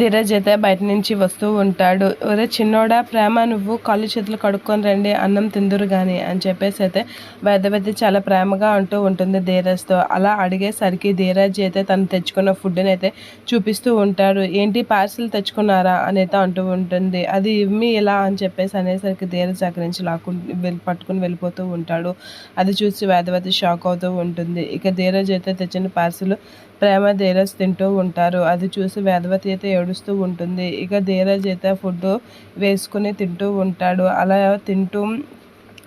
ధీరజ్ అయితే బయట నుంచి వస్తూ ఉంటాడు. ఒరే చిన్నోడా, ప్రేమ నువ్వు కాళ్ళు చేతులు కడుక్కొని రండి, అన్నం తిందురు గాని అని చెప్పేసి అయితే వేదవతి చాలా ప్రేమగా అంటూ ఉంటుంది ధీరజ్తో. అలా అడిగేసరికి ధీరజ్ అయితే తను తెచ్చుకున్న ఫుడ్ని అయితే చూపిస్తూ ఉంటాడు. ఏంటి పార్సిల్ తెచ్చుకున్నారా అనేది అంటూ ఉంటుంది. అది ఇమ్మి ఇలా అని చెప్పేసి అనేసరికి ధీరజ్ అక్కడి నుంచి పట్టుకుని వెళ్ళిపోతూ ఉంటాడు. అది చూసి వేదవతి షాక్ అవుతూ ఉంటుంది. ఇక ధీరజ్ అయితే తెచ్చిన పార్సిల్ ప్రేమ ధీరజ్ తింటూ ఉంటారు. అది చూసి వేదవతి అయితే ఏడుస్తూ ఉంటుంది. ఇక ధీరజ్ అయితే ఫుడ్ వేసుకుని తింటూ ఉంటాడు. అలా తింటూ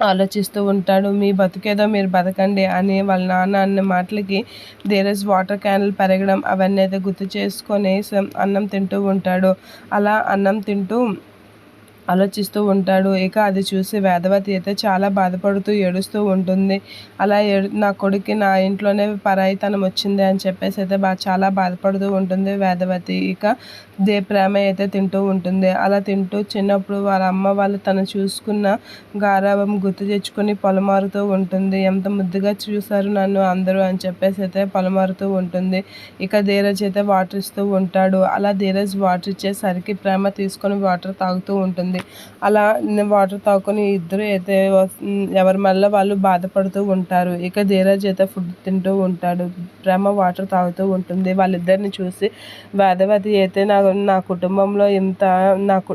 ఆలోచిస్తూ ఉంటాడు. మీ బతుకేదో మీరు బతకండి అని వాళ్ళ నాన్న అన్న మాటలకి ధీరజ్ వాటర్ క్యాన్లు పెరగడం అవన్నీ అయితే గుర్తు చేసుకొని అన్నం తింటూ ఉంటాడు. అలా అన్నం తింటూ ఆలోచిస్తూ ఉంటాడు. ఇక అది చూసి వేదవతి అయితే చాలా బాధపడుతూ ఏడుస్తూ ఉంటుంది. అలా నా కొడుక్కి నా ఇంట్లోనే పరాయితనం వచ్చింది అని చెప్పేసి అయితే చాలా బాధపడుతూ ఉంటుంది వేదవతి. ఇక ప్రేమ అయితే తింటూ ఉంటుంది. అలా తింటూ చిన్నప్పుడు వాళ్ళ అమ్మ వాళ్ళు తను చూసుకున్న గారాబం గుర్తు తెచ్చుకొని పొలమారుతూ ఉంటుంది. ఎంత ముద్దుగా చూశారు నన్ను అందరూ అని చెప్పేసి అయితే పొలమారుతూ ఉంటుంది. ఇక ధీరజ్ అయితే వాటర్ ఇస్తూ ఉంటాడు. అలా ధీరజ్ వాటర్ ఇచ్చేసరికి ప్రేమ తీసుకొని వాటర్ తాగుతూ ఉంటుంది. అలా వాటర్ తాగుకొని ఇద్దరు అయితే ఎవరి మళ్ళీ వాళ్ళు బాధపడుతూ ఉంటారు. ఇక ధీరజ్ అయితే ఫుడ్ తింటూ ఉంటాడు. ప్రేమ వాటర్ తాగుతూ ఉంటుంది. వాళ్ళిద్దరిని చూసి వేదవతి అయితే నా కుటుంబంలో ఇంత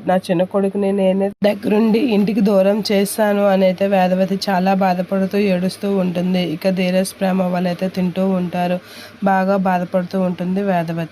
నా చిన్న కొడుకుని నేనే దగ్గరుండి ఇంటికి దూరం చేస్తాను అని అయితే వేదవతి చాలా బాధపడుతూ ఏడుస్తూ ఉంటుంది. ఇక ధీరజ్ ప్రేమ వాళ్ళైతే తింటూ ఉంటారు. బాగా బాధపడుతూ ఉంటుంది వేదవతి.